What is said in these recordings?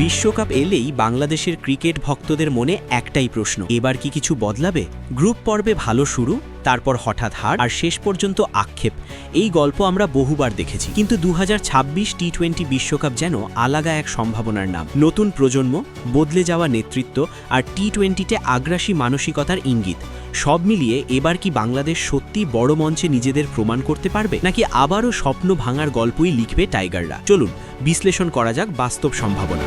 বিশ্বকাপ এলেই বাংলাদেশের ক্রিকেট ভক্তদের মনে একটাই প্রশ্ন, এবার কি কিছু বদলাবে? গ্রুপ পর্বে ভালো শুরু, তারপর হঠাৎ হার, আর শেষ পর্যন্ত আক্ষেপ। এই গল্প আমরা বহুবার দেখেছি, কিন্তু 2026 টি-20 বিশ্বকাপ যেন আলাদা এক সম্ভাবনার নাম। নতুন প্রজন্ম, বদলে যাওয়া নেতৃত্ব আর টি-20তে আগ্রাসী মানসিকতার ইঙ্গিত। সব মিলিয়ে এবার কি বাংলাদেশ সত্যি বড় মঞ্চে নিজেদের প্রমাণ করতে পারবে, নাকি আবারও স্বপ্ন ভাঙার গল্পই লিখবে টাইগাররা? চলুন বিশ্লেষণ করা যাক বাস্তব সম্ভাবনা।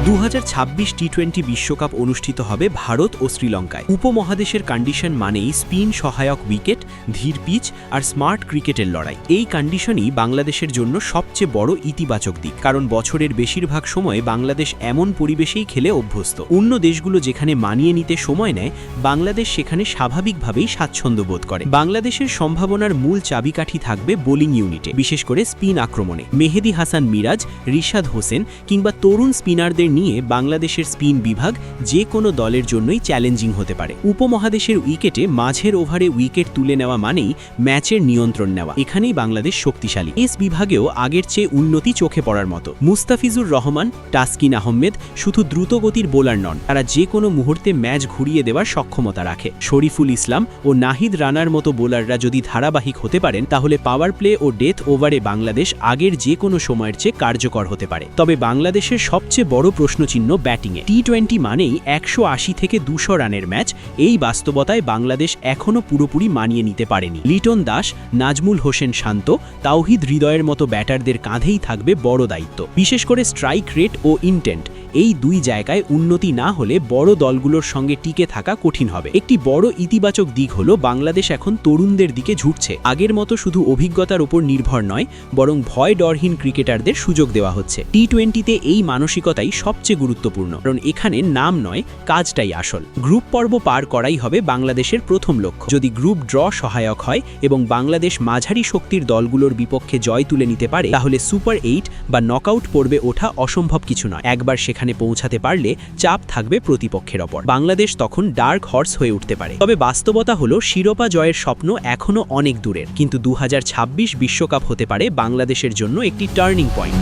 2026 টি-20 বিশ্বকাপ অনুষ্ঠিত হবে ভারত ও শ্রীলঙ্কায়। উপমহাদেশের কন্ডিশন মানেই স্পিন সহায়ক উইকেট, ধীর পিচ আর স্মার্ট ক্রিকেটের লড়াই। এই কন্ডিশনই বাংলাদেশের জন্য সবচেয়ে বড় ইতিবাচক দিক, কারণ বছরের বেশিরভাগ সময় বাংলাদেশ এমন পরিবেশেই খেলে অভ্যস্ত। অন্য দেশগুলো যেখানে মানিয়ে নিতে সময় নেয়, বাংলাদেশ সেখানে স্বাভাবিকভাবেই স্বাচ্ছন্দ্য বোধ করে। বাংলাদেশের সম্ভাবনার মূল চাবিকাঠি থাকবে বোলিং ইউনিটে, বিশেষ করে স্পিন আক্রমণে। মেহেদী হাসান মিরাজ, রিশাদ হোসেন কিংবা তরুণ স্পিনারদের নিয়ে বাংলাদেশের স্পিন বিভাগ যে কোনো দলের জন্যই চ্যালেঞ্জিং হতে পারে। উপমহাদেশের উইকেটে মাঝের ওভারে উইকেট তুলে নেওয়া মানেই ম্যাচের নিয়ন্ত্রণ নেওয়া। এখানেই বাংলাদেশ শক্তিশালী। এস বিভাগেও আগের চেয়ে উন্নতি চোখে পড়ার মতো। মুস্তাফিজুর রহমান, তাসকিন আহমেদ শুধু দ্রুতগতির বোলার নন, তারা যে কোনো মুহূর্তে ম্যাচ ঘুরিয়ে দেওয়ার সক্ষমতা রাখে। শরীফুল ইসলাম ও নাহিদ রানার মতো বোলাররা যদি ধারাবাহিক হতে পারেন, তাহলে পাওয়ার প্লে ও ডেথ ওভারে বাংলাদেশ আগের যে কোনো সময়ের চেয়ে কার্যকর হতে পারে। তবে বাংলাদেশের সবচেয়ে বড় প্রশ্নচিহ্ন ব্যাটিংয়ে। টি-20 মানেই 180 থেকে 200 রানের ম্যাচ। এই বাস্তবতায় বাংলাদেশ এখনও পুরোপুরি মানিয়ে নিতে পারেনি। লিটন দাস, নাজমুল হোসেন শান্ত, তাওহিদ হৃদয়ের মতো ব্যাটারদের কাঁধেই থাকবে বড় দায়িত্ব, বিশেষ করে স্ট্রাইক রেট ও ইন্টেন্ট। এই দুই জায়গায় উন্নতি না হলে বড় দলগুলোর সঙ্গে টিকে থাকা কঠিন হবে। একটি বড় ইতিবাচক দিক হলো বাংলাদেশ এখন তরুণদের দিকে ঝুঁকছে। আগের মতো শুধু অভিজ্ঞতার উপর নির্ভর নয়, বরং ভয় ডরহীন ক্রিকেটারদের সুযোগ দেওয়া হচ্ছে। টি-20তে এই মানসিকতাই সবচেয়ে গুরুত্বপূর্ণ, কারণ এখানে নাম নয়, কাজটাই আসল। গ্রুপ পর্ব পার করাই হবে বাংলাদেশের প্রথম লক্ষ্য। যদি গ্রুপ ড্র সহায়ক হয় এবং বাংলাদেশ মাঝারি শক্তির দলগুলোর বিপক্ষে জয় তুলে নিতে পারে, তাহলে সুপার 8 বা নকআউট পর্বে ওঠা অসম্ভব কিছু নয়। একবার সেখানে পৌঁছাতে পারলে চাপ থাকবে প্রতিপক্ষের ওপর। বাংলাদেশ তখন ডার্ক হর্স হয়ে উঠতে পারে। তবে বাস্তবতা হলো শিরোপা জয়ের স্বপ্ন এখনো অনেক দূরের, কিন্তু 2026 বিশ্বকাপ হতে পারে বাংলাদেশের জন্য একটি টার্নিং পয়েন্ট।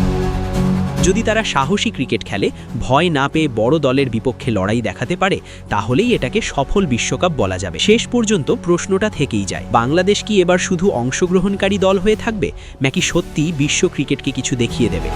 যদি তারা সাহসী ক্রিকেট খেলে, ভয় না পেয়ে বড় দলের বিপক্ষে লড়াই দেখাতে পারে, তাহলেই এটাকে সফল বিশ্বকাপ বলা যাবে। শেষ পর্যন্ত প্রশ্নটা থেকেই যায়, বাংলাদেশ কি এবার শুধু অংশগ্রহণকারী দল হয়ে থাকবে, নাকি সত্যিই বিশ্ব ক্রিকেটকে কিছু দেখিয়ে দেবে?